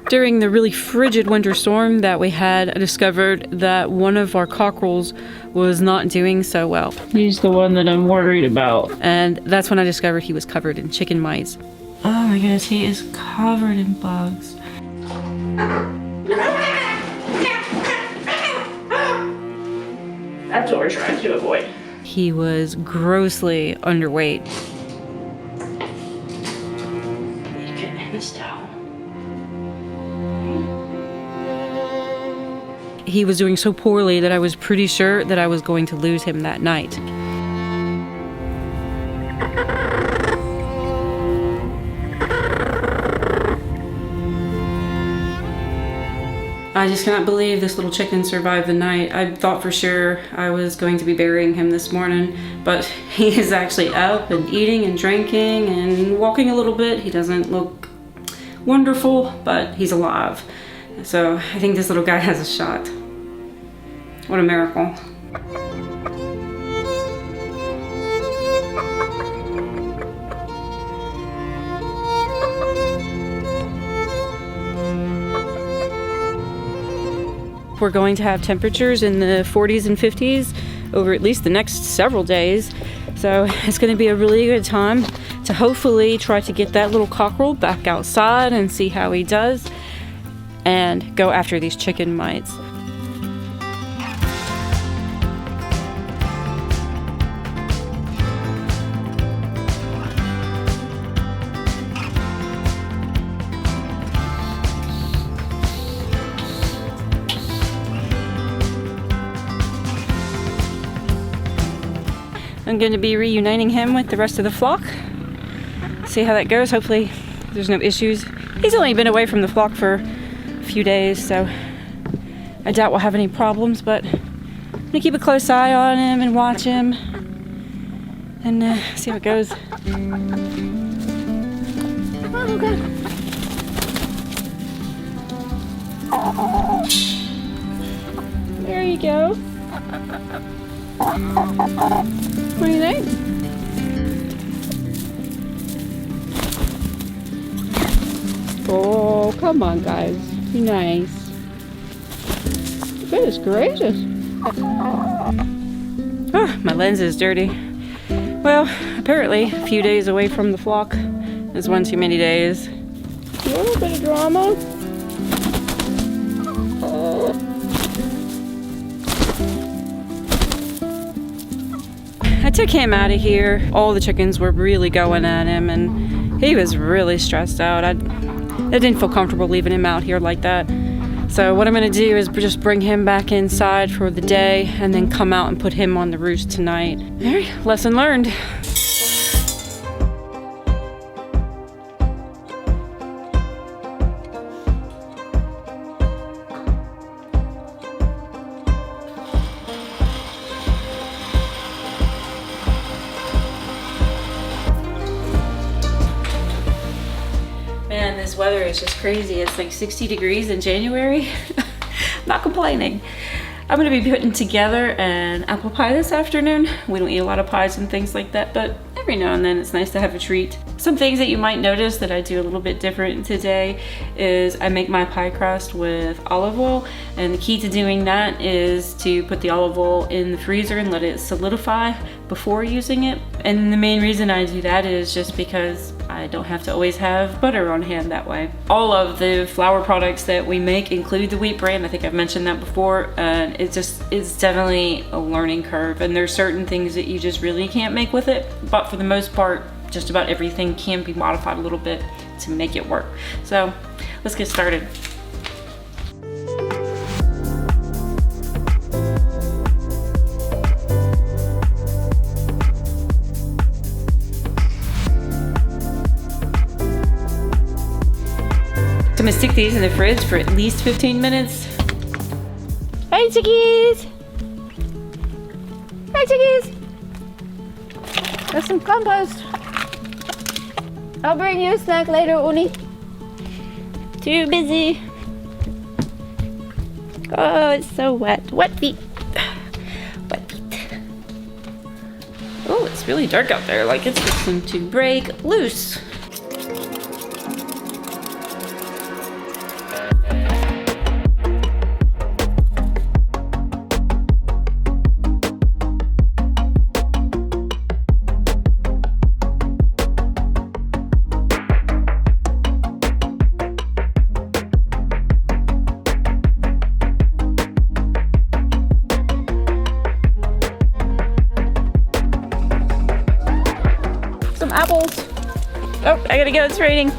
During the really frigid winter storm that we had, I discovered that one of our cockerels was not doing so well. He's the one that I'm worried about. And that's when I discovered he was covered in chicken mites. Oh my goodness, he is covered in bugs. That's what we're trying to avoid. He was grossly underweight. You get in this towel. He was doing so poorly that I was pretty sure that I was going to lose him that night. I just cannot believe this little chicken survived the night. I thought for sure I was going to be burying him this morning, but he is actually up and eating and drinking and walking a little bit. He doesn't look wonderful, but he's alive. So I think this little guy has a shot. What a miracle. We're going to have temperatures in the 40s and 50s over at least the next several days. So it's going to be a really good time to hopefully try to get that little cockerel back outside and see how he does and go after these chicken mites. I'm going to be reuniting him with the rest of the flock. See how that goes. Hopefully there's no issues. He's only been away from the flock for a few days, so I doubt we'll have any problems, but I'm going to keep a close eye on him and watch him and see how it goes. Oh, God. There you go. What do you think? Oh, come on, guys. Be nice. Goodness gracious. Oh, my lens is dirty. Well, apparently a few days away from the flock is one too many days. A little bit of drama. I took him out of here. All the chickens were really going at him and he was really stressed out. I didn't feel comfortable leaving him out here like that. So what I'm gonna do is just bring him back inside for the day and then come out and put him on the roost tonight. All right, lesson learned. Man, this weather is just crazy. It's like 60 degrees in January. Not complaining. I'm gonna be putting together an apple pie this afternoon. We don't eat a lot of pies and things like that, but every now and then it's nice to have a treat. Some things that you might notice that I do a little bit different today is I make my pie crust with olive oil, and the key to doing that is to put the olive oil in the freezer and let it solidify before using it. And the main reason I do that is just because I don't have to always have butter on hand that way. All of the flour products that we make include the wheat bran. I think I've mentioned that before, and it's definitely a learning curve, and there's certain things that you just really can't make with it, but for the most part just about everything can be modified a little bit to make it work. So let's get started. I'm gonna stick these in the fridge for at least 15 minutes. Hey chickies! Hey chickies! There's some compost. I'll bring you a snack later, Uni. Too busy. Oh, it's so wet. Wet feet. Wet feet. Oh, it's really dark out there. Like it's fixing to break loose. Oh, I gotta go, it's raining.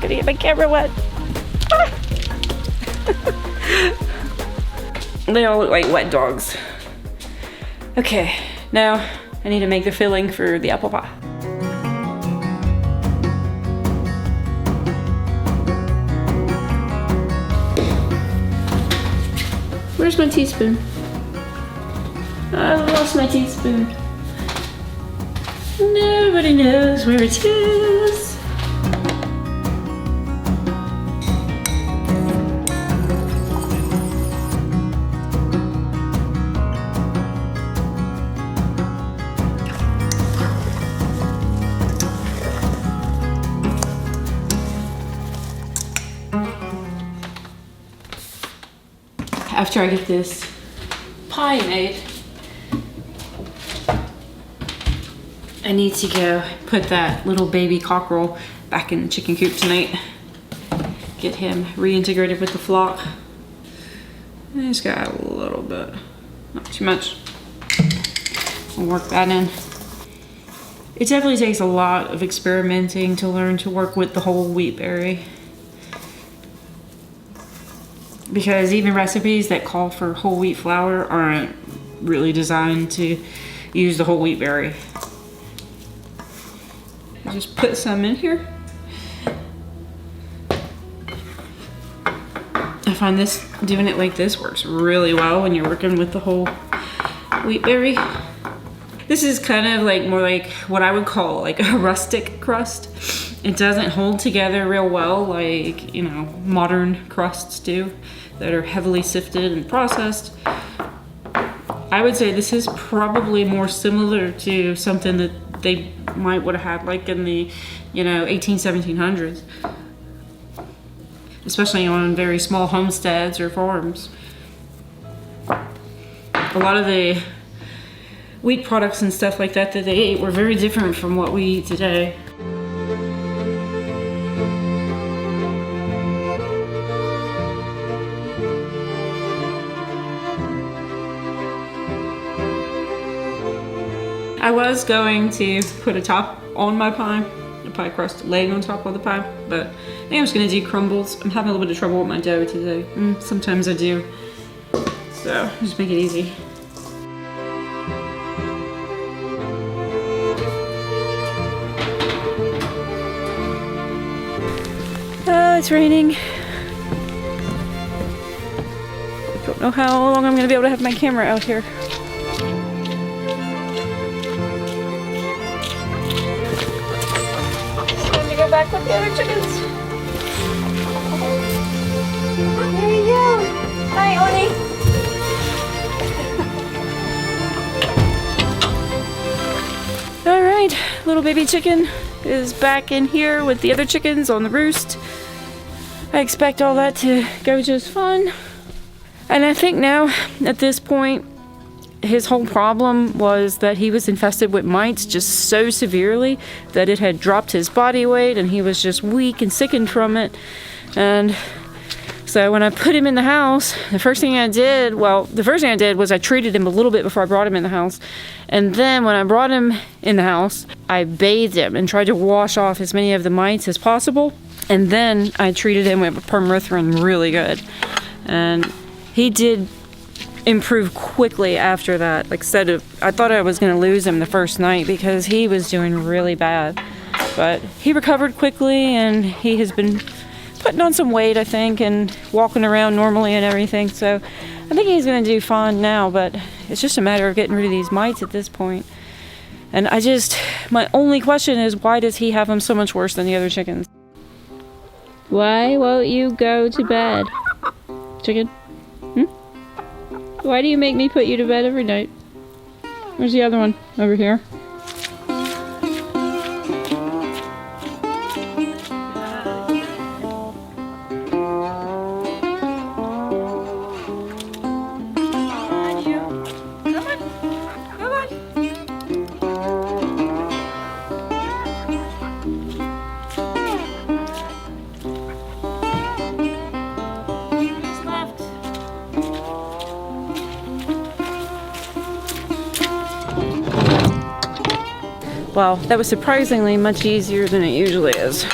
Gotta get my camera wet. Ah. They all look like wet dogs. Okay, now I need to make the filling for the apple pie. Where's my teaspoon? I lost my teaspoon. Nobody knows where it is. After I get this pie made, I need to go put that little baby cockerel back in the chicken coop tonight. Get him reintegrated with the flock. I just got a little bit, not too much. I'll work that in. It definitely takes a lot of experimenting to learn to work with the whole wheat berry. Because even recipes that call for whole wheat flour aren't really designed to use the whole wheat berry. I just put some in here. I find this, doing it like this works really well when you're working with the whole wheat berry. This is kind of like more like what I would call like a rustic crust. It doesn't hold together real well like, you know, modern crusts do that are heavily sifted and processed. I would say this is probably more similar to something that they might would have had like in the, you know, 1700s. Especially on very small homesteads or farms. A lot of the wheat products and stuff like that that they ate were very different from what we eat today. I was going to put a top on my pie, a pie crust laying on top of the pie, but I think I'm just gonna do crumbles. I'm having a little bit of trouble with my dough today. Sometimes I do. So just make it easy. It's raining. Don't know how long I'm gonna be able to have my camera out here. Back with the other chickens. There you go. Hi, Oni. All right, little baby chicken is back in here with the other chickens on the roost. I expect all that to go just fine. And I think now, at this point, his whole problem was that he was infested with mites just so severely that it had dropped his body weight and he was just weak and sickened from it. And so when I put him in the house, the first thing I did was I treated him a little bit before I brought him in the house. And then when I brought him in the house, I bathed him and tried to wash off as many of the mites as possible. And then I treated him with permethrin really good. And he did improve quickly after that. Like I thought I was going to lose him the first night because he was doing really bad, but he recovered quickly and he has been putting on some weight, I think, and walking around normally and everything. So I think he's going to do fine now, but it's just a matter of getting rid of these mites at this point. And my only question is, why does he have them so much worse than the other chickens? Why won't you go to bed, chicken? Why do you make me put you to bed every night? Where's the other one? Over here. Well, that was surprisingly much easier than it usually is.